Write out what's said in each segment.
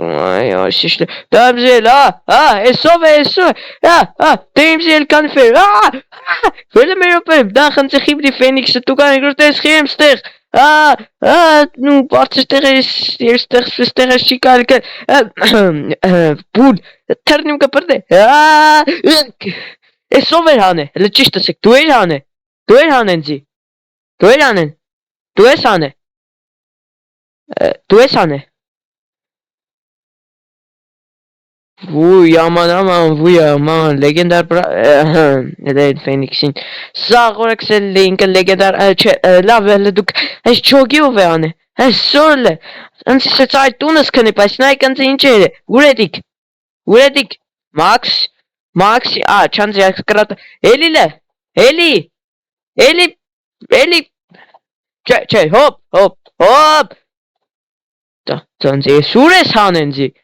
Ay, şişli. Damzel, esov, Damzel kanfer. Böyle mi yapayım? Daha hınca hibri Phoenix'ı tugan yurttes hemster. Nu, parçaster şikal ke. Pul. Ternim kapırdı. Esov hane. Leçişte sek. Duel hane. Duel hanenzi. Duel hanen. Duel hane. Duel hane. Vuy aman legendar Phoenix'in sağ olarak sen legendar level duk es çok iyi ve hani söyle ansi se zeit tunas kann ich weiß nicht ganz inchere uredik Max chance yakrat Eli hop da dann sures hanenzi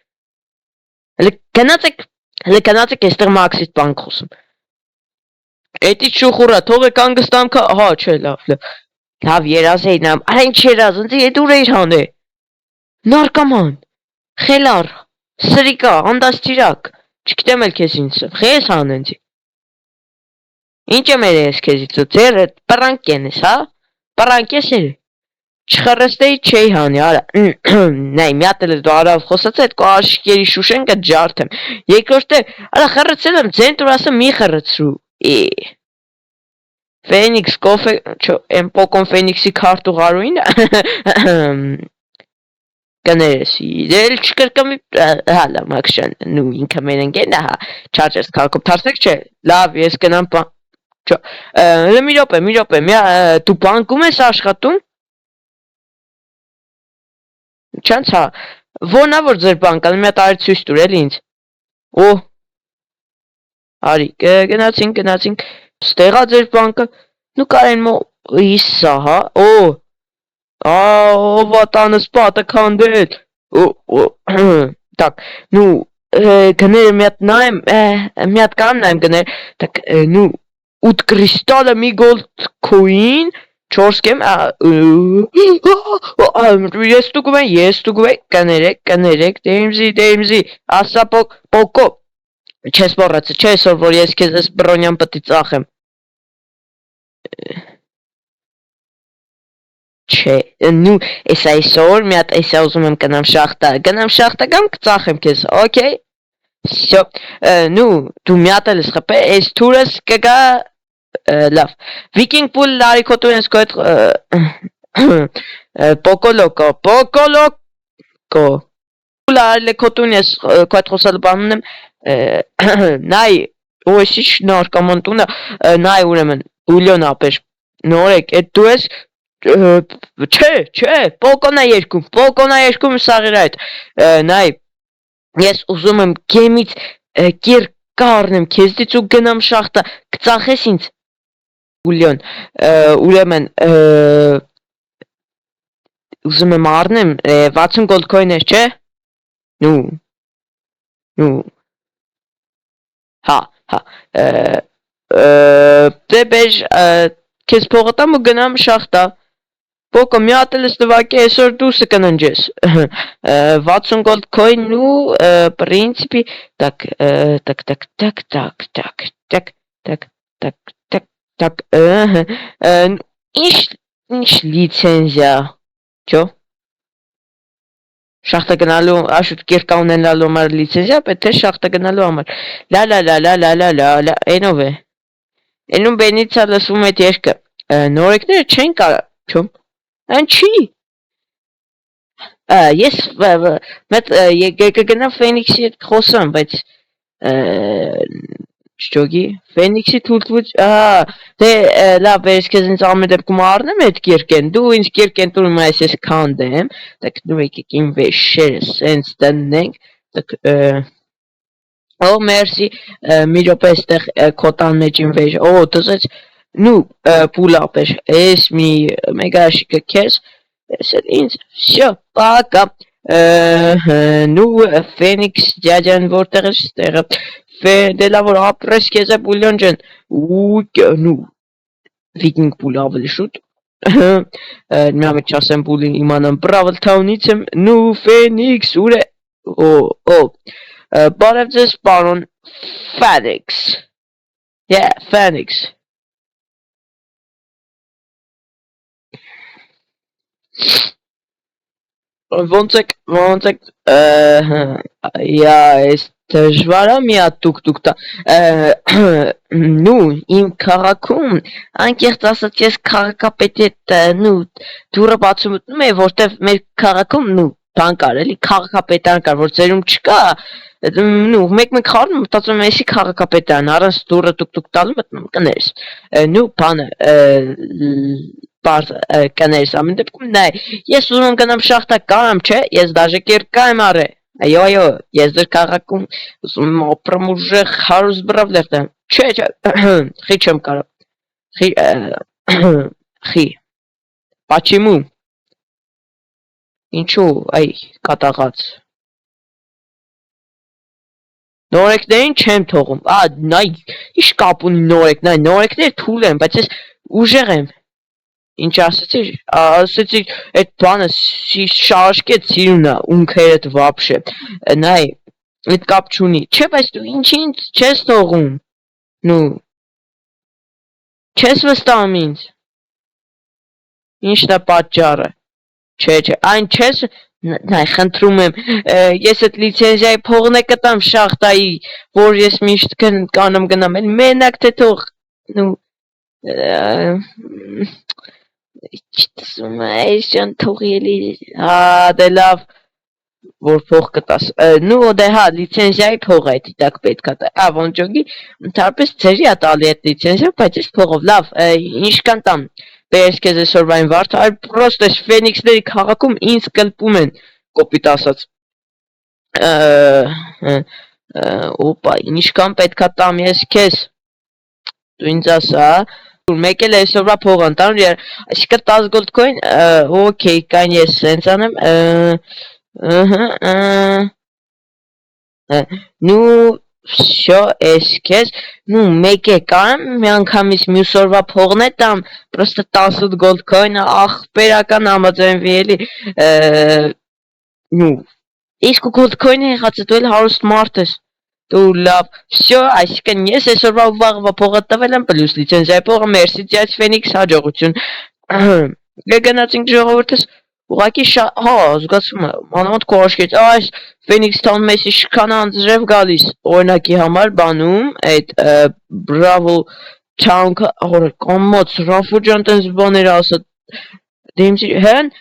Լեկանացեք էստեղ Մաքսից բան խոսում։ Էդի շուխուրա, թողեք անգստամ կա, չէ, լավ երազ էի նամ, արա ինչ երազ, ընձի էդ ուր էիր հանե։ Նարկաման, խելար, սրիկա, անդաստիրակ, չգիտեմ էլ քեզ ինձ, խես հան ընձի։ Ինչ եմ երես քեզից ու ձեր պրանք ենես, պրանք ես էր։ Չխրստեի չէի հանի, արա, նայ, մի հատ էլ դու արավ խոսացա, այդ կո աշկերի շուշեն կա ջարդեմ, երկրորդ է, արա խրրծել եմ, ձեն տուր ասը մի խրրծրու, Ֆենիքս կոֆե, չո, եմ պոկոն Ֆենիքսի քարտու ғարույն, կներեսի, դել չկրկմի, հալա, մաքշան, նու ինքը մեր ընգեն, չարջես կալկոմ, թարսեք չէ, լավ, ես կնամ պան, չո, մի րոպե, դու բանկում ես աշխատում, Չանց որնա որ ձեր բանկան մի հատ արի ցույց տուր էլի ինձ։ Արի գնացինք ստեղա ձեր բանկը նու կարեն մո իսա վատանս պատը քանդել Так նու գները մի հատ նայեմ մի հատ կան նայեմ գներ так նու 8 կրիստալը մի գոլդ coin 4 կեմ ես տուգում եմ կներեք դեմզի ասա պոկո չես բորացը չես որ ես քեզ ես բրոնյան պտի ծախեմ չէ նու ես այսօր մի հատ այսա ուզում եմ գնամ շախտա կամ կծախեմ քեզ օքեյ всё նու դու մի հատ ես խփե այս թուրս կգա լավ Viking pool լարիքոտու ես կոյտ Պոկոլոկո լարիքոտու ես կոյտ խոսալ բանուն եմ նայ ոսի շնորկաման տունը նայ ուրեմն բուլյոն ապեր նորեք էդ դու ես չէ պոկոնա երկում սաղիր այդ նայ ես ուզում եմ գեմից կիր կարնեմ քեզից ու գնամ շախտա կծախես ինձ Բուլյոն ուրեմն ուզում եմ առնեմ 60 gold coin-եր չէ նու դե բեժ քեզ փողը տամ ու գնամ շախտա Պոկո մի հատ էլ ստվակի այսօր դուսը կննջես 60 gold coin ու պրինցիպի так ինչ լիցենզիա Չո շախտա գնալու աշուտ կերկա ունենալու համար լիցենզիա պետք է շախտա գնալու համար լա այնով է Էնում բենիցա լսում այդ երկը նորեկները չեն կարա Չո Անչի ես կգնամ Ֆենիքսի հետ խոսամ բայց Շտոգի Ֆենիքսի թույլտվուց դե լավ ես քեզ ինձ ամեն դեպքում առնեմ այդ կիրկեն դու ինձ կիրկեն տուր մայս ես քանդեմ так նու եկեք իմ վեշերը սենց տնենք так մերսի մի րոպե այստեղ քոտան մեջ իմ վեշ դզեց նու պուլապ էր ես մի մեգաշիկը քեզ ես ինձ всё пока նու Ֆենիքս ջաջան որտեղ է ստեղը Դե լավ որ ապրես քեզ է բուլյոն ջան ու նու Viking pool ավելի շուտ Նրա մեջ ասեմ բուլին իմանամ Բրավլ Թաունից եմ, նու Ֆենիքս ուր է։ Բարև ձեզ պարոն Ֆենիքս։ Yeah, Phoenix. Ոնց եք այս դժվար է մի հատ տուկ տա նու իմ քաղաքում անկեղծ ասած ես քաղաքապետի հետ նու դուրը բացում մտնում եմ որտեվ մեր քաղաքում նու բան կար էլի քաղաքապետան կար որ ծերում չկա նու մեկ խառնում մտածում եմ էսի քաղաքապետան առանց դուրը տուկ տալու մտնում կներես նու բանը կներես ամեն դեպքում նայ ես ուզում եմ գնամ շախտա կարամ չէ ես դաժե կերկա եմ արե այո ես ձեր քաղաքում ուզում եմ ապրեմ ուժեղ հարուստ բրավլեր տամ չէ խի չեմ կարող խի Почему ինչու այ կատաղած նորեկներին չեմ թողում նայ ինչ կապ ունի նորեկներ թույլ են բայց ես ուժեղ եմ ինչ ասեցի այդ բանը շարժկեց սիրունա ունքերդ вообще նայ այդ կապ չունի չէ բայց դու ինչ չես թողում նու չես վստահում ինձ ինչն է պատճառը չէ այն չես նայ խնդրում եմ ես այդ լիցենզիայի փողն է կտամ շախտայի որ ես միշտ կանեմ գնամ էլ մենակ թե թող նու չտսում այս ջան թողի դե լավ որ փող կտաս նու դե հա լիցենզիայի փողը է դիտակ պետքա տա ոնջոգի ընդհանրապես ձերի է տալի այդ լիցենզիա բայց ես փողով լավ ինչքան տամ բերես քեզ այսօրվային վարդ այ պրոստ էս ֆենիքսների քաղաքում ինձ կլպում են կոպիտ ասած օպա ինչքան պետքա տամ ես քեզ դու ինձ ասա մեկ էլ այսօրվա փող անտանուր այսինքն 10 gold coin օքեյ կան ես սենց անեմ նու всё ես քեզ նու մեկ է կարամ մի անգամից մյուս օրվա փողն է տամ պրոստը 18 gold coin ախպերական համաձայնվի էլի նու իսկ gold coin-ը եղած է դու էլ հարուստ մարդ ես դու լավ всё այսինքն ես այսօրվա վաղվա փողը տվել եմ պլյուս լիցենզիայի փողը մերսի ձյաց ֆենիքս հաջողություն գնացինք ժողովուրդս ուղղակի հա զգացում եմ մանավանդ քո աչքից այս ֆենիքս տան մեսի շքան անձրև գալիս օրինակի համար բանում այդ բրավո չանք օրը կոմոց ռաֆու ջան տես բաներ ասա դեմսի հեն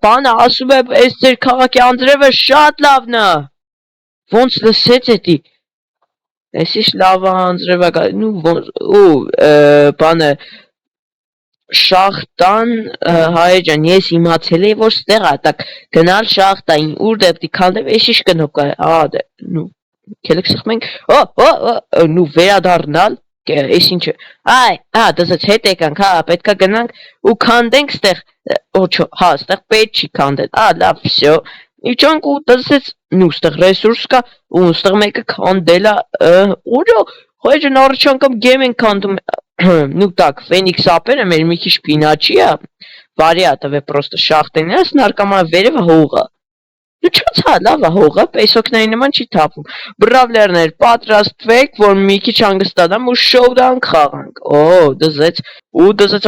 բանը ասում է այս ձեր քաղաքի անձրևը շատ լավն է ոնց լսեց էդի այսիշ լավ անձրևա նու բանը շախտան հայ ջան ես իմացել էի որ ստեղ է տակ գնալ շախտային ուր դեպի քանդեմ այսիշ կնոք դե նու քելեք սխմենք նու վերադառնալ այս ինչը դասած հետ եկանք հա պետքա գնանք ու քանդենք ստեղ հա ստեղ պետք չի քանդել լավ всё իջանք ու դասած նու ստեղ ռեսուրս կա ու ստեղ մեկը քանդել է ուրա հայջան առաջ անգամ գեմ են քանդում նու так ֆենիքս ապերը մեր մի քիչ պինաչի է բարի է տվե պրոստը շախտենես նարկամա վերևը հողը նու չոցա լավ է հողը պեսոկների նման չի թափում բրավլերներ պատրաստվեք որ մի քիչ հանգստանամ ու շոուդաուն խաղանք դզեց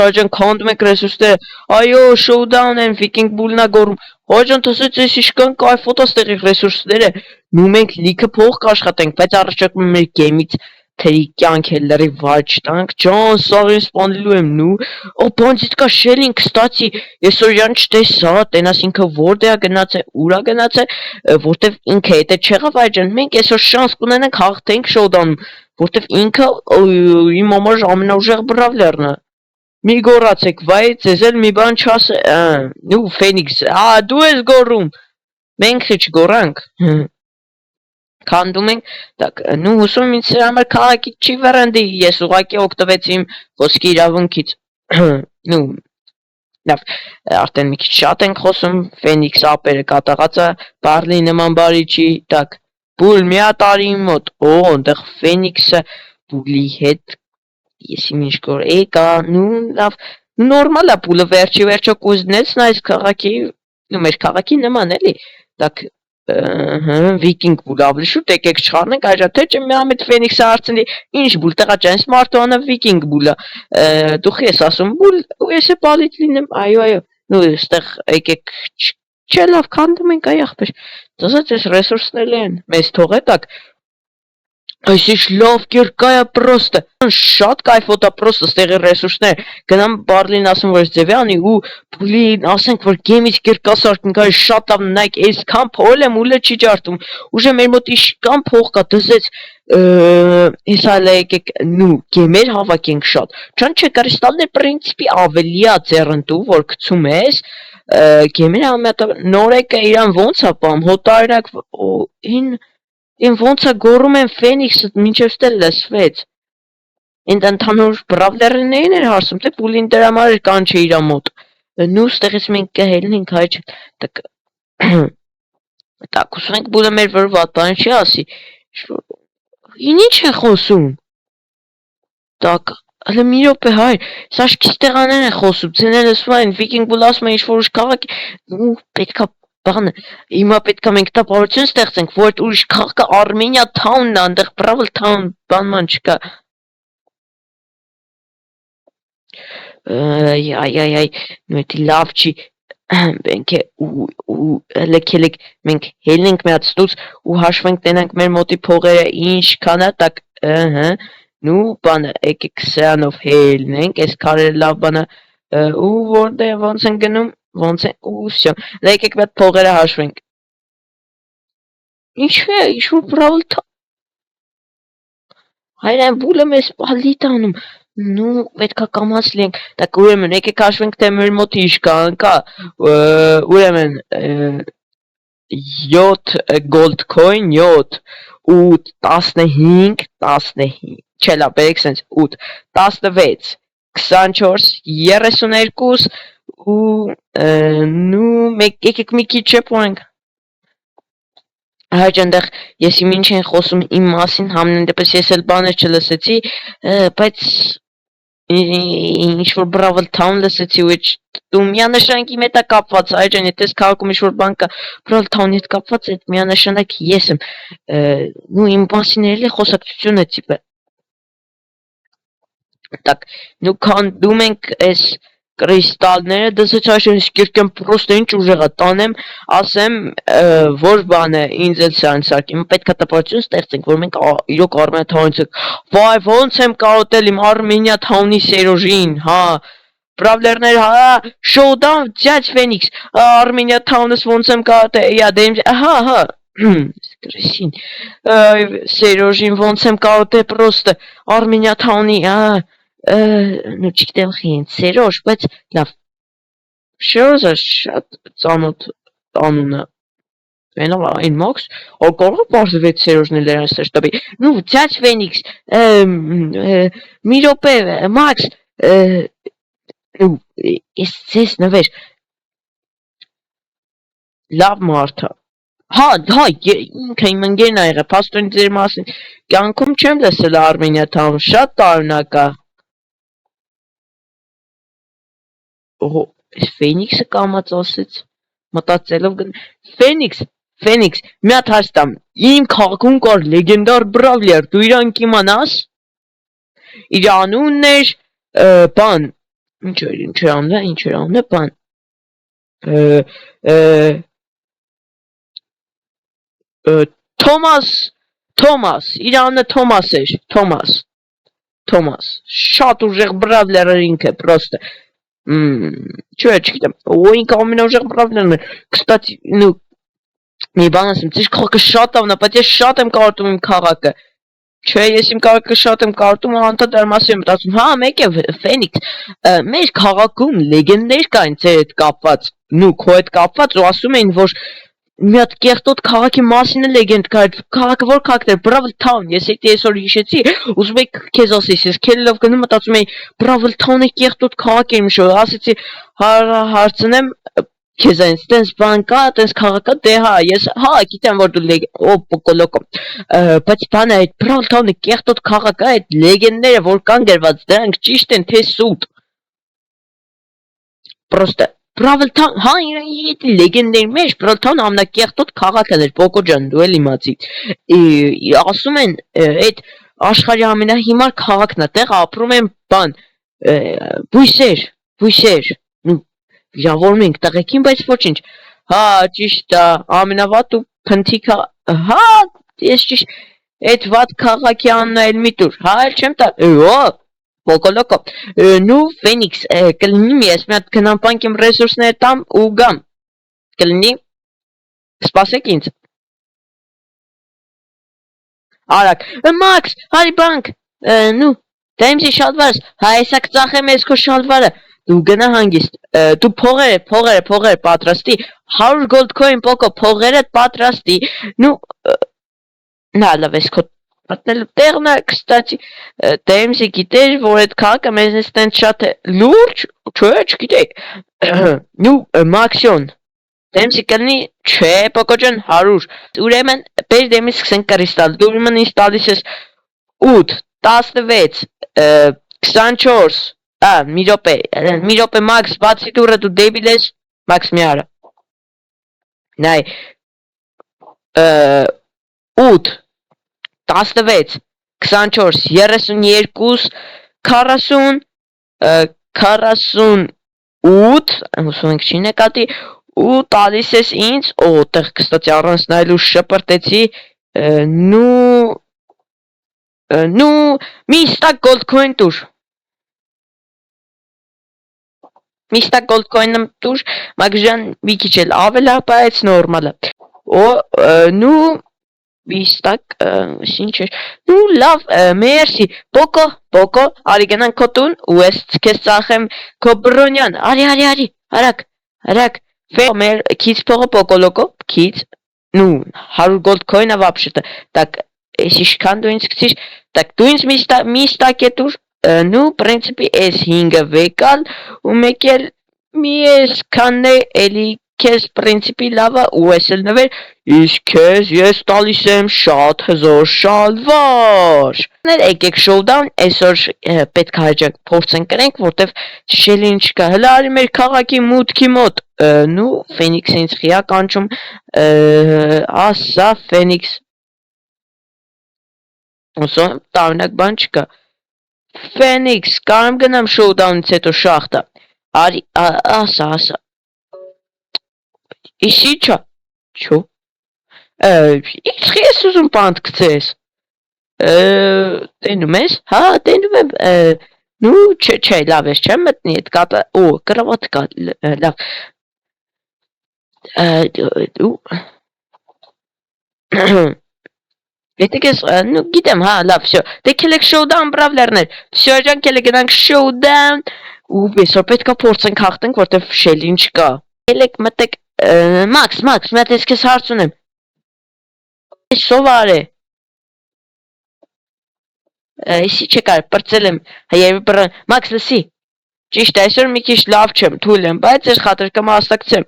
այջան քանդում եք ռեսուրսները այո շոուդաուն են վիկինգ բուլնա գոռում այջան դզեց էս իշքան կայֆոտա ստեղի ռեսուրսները նու մենք լիքը փող կաշխատենք բայց առաջարկում մեր գեյմից թերի կյանք է լրի վաճ տանք ջան սաղին սպանելու եմ նու բանջից կա շելին կստացի ես օրյան չտեսա տենաս ինքը որտեղ գնաց է ուրա գնաց է որտեվ ինքը եթե չեղավ այջան մենք այսօր շանս կունենանք հաղթենք շոուդանում որտեվ ինքը իմ համար ամենաուժեղ բրավլերն է մի գոռացեք վայ ձեզ էլ մի բան չասե նու ֆենիքս դու ես գոռում մենք չգոռանք քանդում ենք так նու հուսում ինձ համար քաղաքի չի վռնդի ես ուղակի օգտվեցի իմ խոսքի իրավունքից նու լավ արդեն մի քիչ շատ ենք խոսում ֆենիքս ապերը կատաղածը բարլի նման բարի չի так բուլ մի հատարի մոտ այնտեղ ֆենիքսը բուլի հետ ես ինչ գոր եկա նու լավ Նորմալ է փուլը վերջի վերջո կուզնեցն այս քաղաքի մեր քաղաքի նման էլի так վիկինգ բուլ ավելի շուտ եկեք չխառնենք այժմ թե չէ մի ամետ ֆենիքսը հարցնի ինչ բուլ տեղա ջանս մարտոանը վիկինգ բուլը դուխ ես ասում բուլ ու ես է պալիտ լինեմ այո նու ստեղ եկեք չէ լավ քանդում ենք այ ախպեր դասած ես ռեսուրսներ են մեզ թող է так Այսիշ լավ կերկայա պրոստը, շատ կայֆոտա պրոստը ստեղի ռեսուրսներ, գնամ բարլին ասում, որ ձևի անի ու պուլին ասենք, որ գեմից կերկասարդն կայ շատ լավ նայք, ես կան փոլ եմ ուլը չի ճարտում, ուժը մեր մոտ իշկան փող կա, դզեց, ես այլ եկեք նու գեմեր հավաքենք շատ, չան չէ կրիստալներ պրինցիպի ավելիա ձեռնտու, որ կցում ես, գեմեր ամյատը նորեկը իրան ոնց ապամ, հոտարակ, Իմ ոնց է գոռում են Ֆենիքսը մինչև ստե լսվեց։ Ինձ ընդհանուր բրավլերներին էր հարցում, թե պուլին դրա համար էր կանչե իրա մոտ։ Նու ստեղից մենք կհելնենք հայ տակ տակ ուզենք բուլը մեր վր վատան չի ասի։ Ինչ է խոսում։ Տակ Հələ մի րոպե հայր, սա շքիստեղաներ են խոսում, ցենել ասում են վիկինգ բուլ ասում են ինչ-որ ուժ քաղաք ու պետքա բանը հիմա պետքա մենք տապարություն ստեղծենք, որ ուրիշ քաղաքը Արմենիա Town-ն է, այնտեղ Brawl Town բանման չկա։ Այ, նույնիսկ լավ չի։ Մենք ու լեքելեք մենք հելնենք մի հատ ստուց ու հաշվենք տենանք մեր մոտի փողերը ինչքան է, տակ նու բանը եկեք սրանով հելնենք, այս քարերը լավ բանը ու որտեղ ոնց են գնում Ոնց է ու всё։ Եկեք մի հատ փողերը հաշվենք։ Ինչ է, ինչ-որ Brawl Հայրան բուլը մեզ պալիտ անում։ Նու պետքա կամաց լինենք։ Տակ ուրեմն եկեք հաշվենք թե մեր մոտ ինչ կա, ուրեմն 7 gold coin 7 8 15 չէ լավ բերեք սենց 8 16 24 32 ու նու մեկ եկեք մի քիչ չփորենք Հայ ջանդեղ ես իմ ինչ են խոսում իմ մասին համեն դեպս ես էլ բաներ չլսեցի բայց ինչ որ Brawl Town լսեցի ու դու միանշանքի հետ է կապված այ ջան եթե քաղաքում ինչ որ բան կա Brawl Town-ի հետ կապված այդ միանշանակ ես եմ նու իմ մասին էլի խոսակցությունը տիպը Так նու քանդում ենք այս կրիստալները դասած այժմ սկիրկեմ պրոստը ինչ ուժեղա տանեմ ասեմ որ բանը ինձ էլ սարքեմ պետք է տպարություն ստեղծենք որ մենք իրոք Արմենիա Town-ից վայ ոնց եմ կարոտել իմ Արմենիա Town-ի Սերոժին հա Բրավլերներ հա շոուդաուն ձյաց Ֆենիքս Արմենիա Town-ս ոնց եմ կարոտել յա դեմ հա Սկրեսին Սերոժին ոնց եմ կարոտել պրոստը Արմենիա Town-ի նու չգիտեմ խին Սերոժ, բայց լավ Շերոզը շատ ծանոթ անունը Վենով այն մոքս որ կարող է պարզվեց Սերոժն էլ այստեղ տաբի նու ձյաց Ֆենիքս մի րոպե Մաքս նու ես ձեզ նվեր լավ մարդ Հա, ինքը իմ ընկերն ա եղել, փաստորեն ձեր մասին կյանքում չեմ լսել Արմենիա Town, շատ տարօրինակ է Օհո, Ֆենիքսը կամաց ասեց, մտածելով Ֆենիքս, մի հատ հարց տամ, իմ քաղաքում կար լեգենդար բրավլեր, դու իրան կիմանաս, իր անունն էր, բան, ինչ էր անունը, բան, Թոմաս, իր անունը Թոմաս էր, Թոմաս, շատ ուժեղ բրավլեր էր ինքը, պրոստը, Չէ, չգիտեմ, ու ինքը ամենաուժեղ բրավլերն է, կստացի, նու, մի բան ասեմ, ձեր քաղաքը շատ լավն է, բայց ես շատ եմ կարոտում իմ քաղաքը, չէ, ես իմ քաղաքը շատ եմ կարոտում, անդադար մասին եմ մտածում, հա, մեկ է Ֆենիքս, մեր քաղաքում լեգենդներ կային ձեր հետ կապված, նու, քո հետ կապված, ու ասում էին, որ մի հատ կեղտոտ քաղաքի մասին է լեգենդ կա, քաղաքը որ քաղաքն էր, Brawl Town, ես էդի այսօր հիշեցի, ուզում եի քեզ ասես, ես քելելով գնում մտածում էի Brawl Town-ը կեղտոտ քաղաք էր միշտ, ասեցի հարցնեմ քեզ այն տես բան կա, տես քաղաք կա, դե հա, ես հա, գիտեմ որ դու պոկոլոկո, բայց բանը այդ Brawl Town-ը կեղտոտ քաղաք է, այդ լեգենդները որ կան գրված, դրանք ճիշտ են թե սուտ Պրոստը Բրավլթան, հա, իրան լեգենդների մեջ Բրավլթան ամնակեղտոտ քաղաքն էր, Պոկո ջան, դու էլ իմացիր։ Ասում են, այդ աշխարհի ամենահիմար քաղաքն է, տեղ ապրում են բան, բույսեր, վիրավորում ենք տղեկին, բայց ոչինչ։ Հա, ճիշտ է, ամենավատ ու փնթիքը, հա, ես ճիշտ, այդ վատ քաղաքի անունը էլ մի տուր, հա, էլ չեմ տա, Պոկոլոկո, նու Ֆենիքս, կլինի ես մի հատ գնամ բանկ իմ ռեսուրսները տամ ու գամ, կլինի, սպասեք ինձ, արագ, Մաքս, հարի բանկ, նու, դա իմզի շալվարս, հա եսա կծախեմ ես քո շալվարը, դու գնա հանգիստ, դու փողերը պատրաստի, 100 gold coin Պոկո, փողերը պատրաստի, նու, նա լավ ես քո Պատնելու տեղն է, կստացի, դեմսի գիտեր, որ այդ քաղաքը մեզնից տենց շատ է լուրջ, չէ, չգիտեք, նու մաքսյոն, դեմսի կլնի, չէ, Պոկո ջան, 100, ուրեմն, բեր դեմից սկսենք կրիստալ, դու ուրեմն ինձ տալիս ես 8, 16, 24, մի րոպե, Մաքս, բացի դուրը դու դեբիլ ես, Մաքս մի արա, նայ, 8, 16, 24, 32, 40, 48, հուսում ենք չի նկատի, ու տալիս ես ինձ, տեղ կստացի առանց նայելու շպրտեցի, նու, մի ստակ gold coin տուր, մագժան մի քիչ էլ ավել է, բայց նորմալ է, նու, Վիստակ, ինչ էր, նու լավ, մերսի, Պոկո, արի գնանք քո տուն, ու ես քեզ ծախեմ քո բրոնյան, արի, արագ, մեր քիչ փողը Պոկոլոկո, քիչ, նու, 100 gold coin-ը вообще-то, так, если շքան դու ինձ գցիր, так, դու ինձ մի ստակ է տուր, նու, պրինցիպի, ես 5-ը վեկալ, ու մեկ էլ մի ես քանն է, էլի քեզ պրինցիպի լավը ու ես էլ նվեր, իսկ քեզ ես տալիս եմ շատ հզոր շալվար։ Եկեք շոուդաուն, այսօր պետք է հաջակ փորձենք կրենք, որտեվ շելին չկա։ Հələ արի մեր քաղաքի մուտքի մոտ, նու Ֆենիքսը ինձ խիա կանչում, ասա Ֆենիքս։ Ոսում տարօրինակ բան չկա։ Ֆենիքս, կարամ գնամ շոուդաունից հետո շախտա։ Արի, ասա։ Իշի չո։ Ինչ ես ուզում պանդ գցես։ Տենում ես, հա, տենում եմ, նու, չէ, լավ ես չեմ մտնի, էդ կատը, կրավատ կա, լավ, Ետեք ես, նու, գիտեմ, հա, լավ, վсё, դե կելեք շոուդաուն բրավլերներ, վсё ջան, կելեք գնանք շոուդաուն, ու այսօր պետք է փորձենք հաղթենք, որտեվ շելին չկա, կելեք մտեք, Մաքս, մի հատ ես քեզ հարց ունեմ, սովար է, Իսի չկար, պրծել եմ, Մաքս լսի, ճիշտ այսօր մի քիչ լավ չեմ, թույլ եմ, բայց ես խաթր կմասնակցեմ,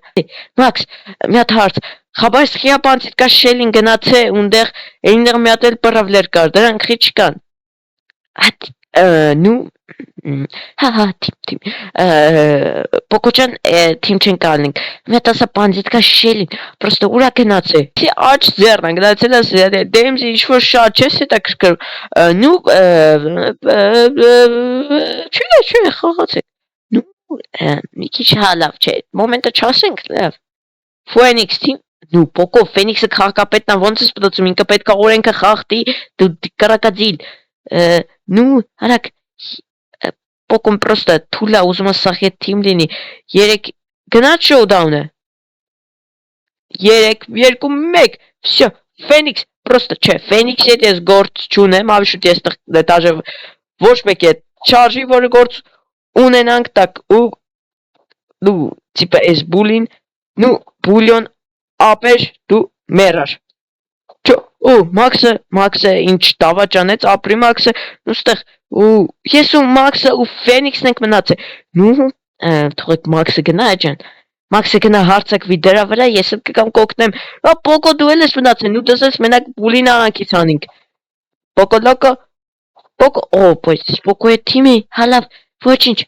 Մաքս, մի հատ հարց, խաբար սխիա պանցիտ կա շելին գնացե, ունդեղ, այնեղ մի հատ էլ բրավլեր կար, դրանք խի չկան, նու, հա, թիմ, Պոկո ջան, թիմ չեն կալնենք, մի հատ ասա պանցիտ կա շելին, պրոստը ուրա գնացե, աչ ձեռն են գնացել ես, դեմզի ինչ-որ շատ չես հետաքրքրում, նու, չէ, խաղացեք, նու, մի քիչ հա լավ չէ, մոմենտը չասենք, լավ, Ֆենիքս թիմ, նու, Պոկո, Ֆենիքսը քաղաքապետն է, ոնց ես պտոցում, ինքը պետք է օրենքը խախտի, դու կրակադիլ, նու, հարակ, Պոկոն պրոստը թուլա ուզում է սախ ետ թիմ լինի, 3 գնաց շոուդաունը, 3, 2, 1, վсё, Ֆենիքս, պրոստը չէ, Ֆենիքսի հետ ես գործ չունեմ, ավելի շուտ ես դաժե ոչ մեկի հետ չարժի, որը գործ ունենանք, так, ու տիպը ես բուլին, նու, բուլյոն, ապեր, դու մերար, Մաքսը ինչ դավաճանեց, ապրի Մաքսը, նուստեղ, ես ու Մաքսը ու Ֆենիքսն ենք մնացել, նու, թողեք Մաքսը գնա ջան, Մաքսը գնա հարցակվի դրա վրա, ես էլ կգամ կօգնեմ, Պոկո դու էլ ես մնացել, նու դասես մենակ բուլին արանքից անինք, Պոկո լոկո, Պոկո, բայց Պոկոյի թիմի, հա լավ, ոչինչ,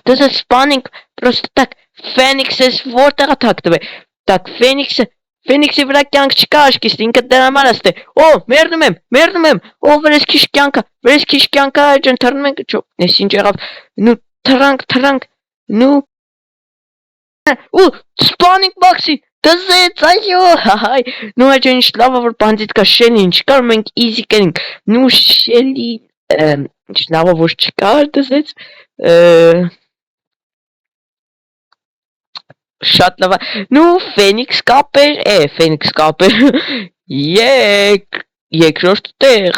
Das ist Spawning. Просто так. Ֆենիքսես որտեղ է թաքնվել։ Так, Ֆենիքսի վրա կյանք չկա աշկիստ, ինքը դրա համար աստ է։ Օ, մերնում եմ։ Օ, վրես քիչ կյանքա, ջան, թռնում ենք, չո։ Ես ինչ եղավ։ Նու թրանք, նու ու Spawning box-ի դզեց, այո, հայ։ Նու աջան ինչ լավա որ բանդիտ կա շելի, ինչ կար մենք easy կերինք։ Նու շելի ինչ լավա որ չկար դզեց։ Շատ լավ։ Նու Ֆենիքս կապեր։ Երկրորդ տեղ։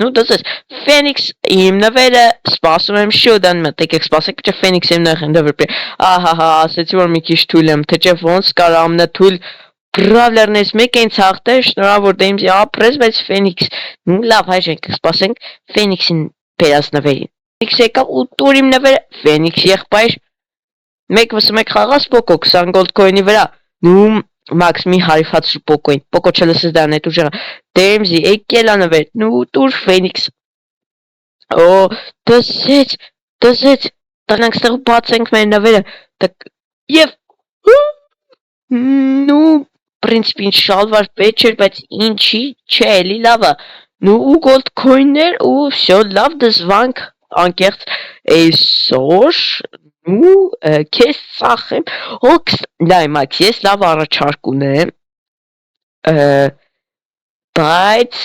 Նու դասես Ֆենիքս հիմնվելը սպասում եմ շուտան մտեք սպասեք չէ Ֆենիքս հիմնվելը ահա ասեցի որ մի քիչ թույլ եմ թե չէ ոնց կար ամնաթույլ բրավլերներից մեկ են ցախտել շնորհավոր դեմզի ապրես բայց Ֆենիքս նու լավ հայ ենք սպասենք Ֆենիքսին վերացնվելին Ֆենիքս եկավ ու տուր հիմնվել Ֆենիքս եղբայր Մեկ վսմեք խաղաս պոկո 20 գոլդ կոյնի վրա նու մաքս մի հարիֆած պոկոին պոկո չլսես դա նետու ժեղա դեմզի եկել անվեր նու տուր Ֆենիքս օ դսեց տանանք ստեղ բացենք մեր նվերը եւ նու պրինցիպին շալվար պետք չէր բայց ինչի չէ էլի լավա նու ու գոլդ կոյններ ու всё լավ դզվանք անկեղծ այսօր ու քեզ ծախեմ հոքս լայ մաքս ես լավ առաջարկ ունեմ բայց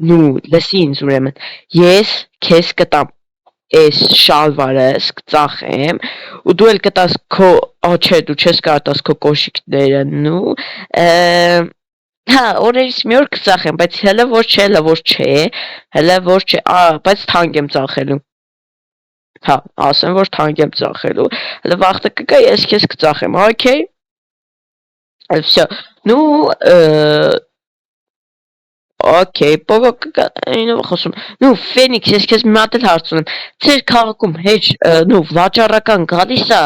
նու լսի ինձ ուրեմն ես քեզ կտամ այս շալվարը կծախեմ ու դու էլ կտաս քո չէ դու չես կարող տաս քո կոշիկները նու հա օրերից մի օր կծախեմ բայց հələ որ չէ բայց թանկ եմ ծախելու Հա, ասեմ որ թանկ եմ ծախելու հələ վախտը կգա ես քեզ կծախեմ okay всё նու Okay, պողո կգա ինով խոսում նու Ֆենիքս ես քեզ մի հատ էլ հարց ունեմ ծեր քաղաքում հեչ նու վաճառական գալիս է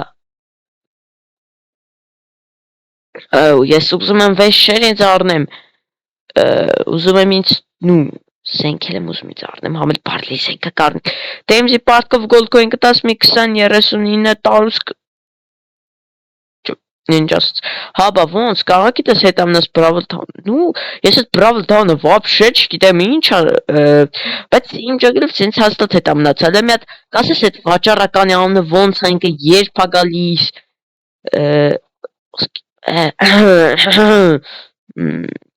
ես ուզում եմ վեշեր ինձ առնեմ ուզում եմ ինձ նու Սենքել եմ ուզում ինձ առնեմ համել բարլի սենքը կարնիկ դեմզի պարտքով գոլդ կոին կտաս մի 20-39 տարուս Ինչ ասած հաբա ոնց կարող գիտես հետ ամնաս Brawl Town նու ես այդ Brawl Town-ը вообще չգիտեմ ինչ բայց իմ ջոգելով sense հաստատ հետ ամնացել եմ մի հատ կասես այդ վաճառականի անունը ոնց է ինքը երբ է գալիս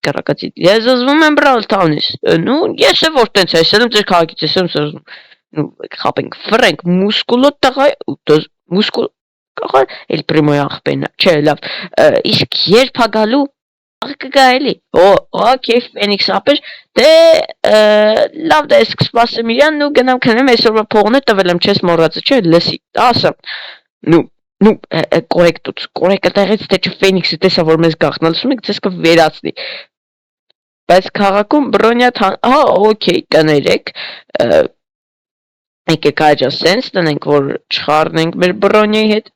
Կարակացի ես զզվում եմ Brawl Town-ից նու ես է որ տենց ես եմ ձեր քաղաքից ես եմ զզվում նու խապենք ֆրենք մուսկուլոտ տղա մուսկուլ Կախար էլ պրիմոյ աղբենա, չէ լավ, իսկ երբ հագալու կգա էլի, օքեյ Ֆենիքս ապեր, դե լավ դա ես կսպասեմ իրան ու գնամ քնեմ այսօրվա փողն է տվել եմ չես մոռացը, չէ լսի, ասա, նու կորեկը տեղից թե չէ Ֆենիքսը տեսա որ մեզ գաղտնալսում եք ձեզ կվերացնի, բայց քաղաքում բրոնյա օքեյ կներեք, եկեք այջա սենս տնենք որ չխառնենք մեր բրոնյայի հետ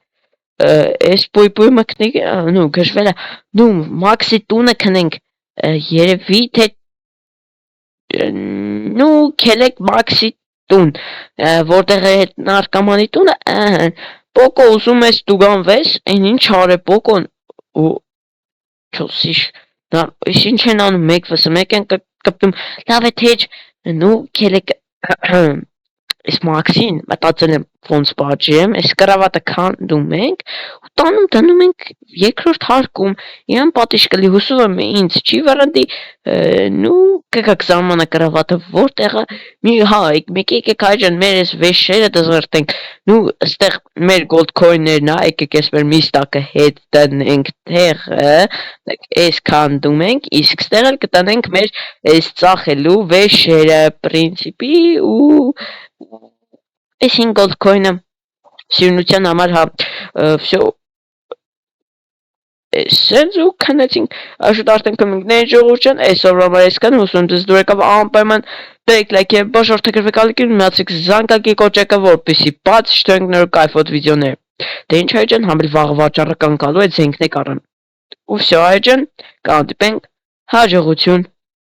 Այս պույպույ մկնիկ նու գժվել է նու մաքսի տունը քնենք երևի թե նու քելեք մաքսի տուն որտեղ է հետ նարկամանի տունը պոկո ուզում ես դու գանվես այն ինչ արե պոկոն ու չոսիշ ის ինչ են անում մեկ վսը մեկ են կպտում լավ է թե նու քելեք Այս մաքսին մտածել եմ ոնց բաժեմ, այս կրավատը քանդում ենք ու տանում ենք երկրորդ հարկում իրան պատիժ կլի հուսով եմ ինձ չի վռնդի նու կգաք զամանը կրավատը որտեղը մի մեկ եկեք այջան մեր այս վեշերը դզրտենք նու ստեղ մեր գոլդ քոյններն ա եկեք ես մեր միստակը հետ տնենք տեղը այս քանդում ենք իսկ ստեղ էլ կտնենք մեր այս ծախելու վեշերը պրինցիպի ու Այս 5 gold coin-ը սիրունության համար հա всё Սենց ու քնեցինք աշուտ արդեն կմինքների ժողովրդյան այսօրվա համար այսքան հուսում դες դու եկավ անպայման դեք լայք եւ բաժարտակրվեք ալիքին միացեք զանգակի կոճակը որպեսի բաց շտենք նոր կայֆոտ վիդեոներ դե ինչ այջան համել վաղ վաճառական գալու է զենքնեք առան ու всё այջան կհանդիպենք հաջողություն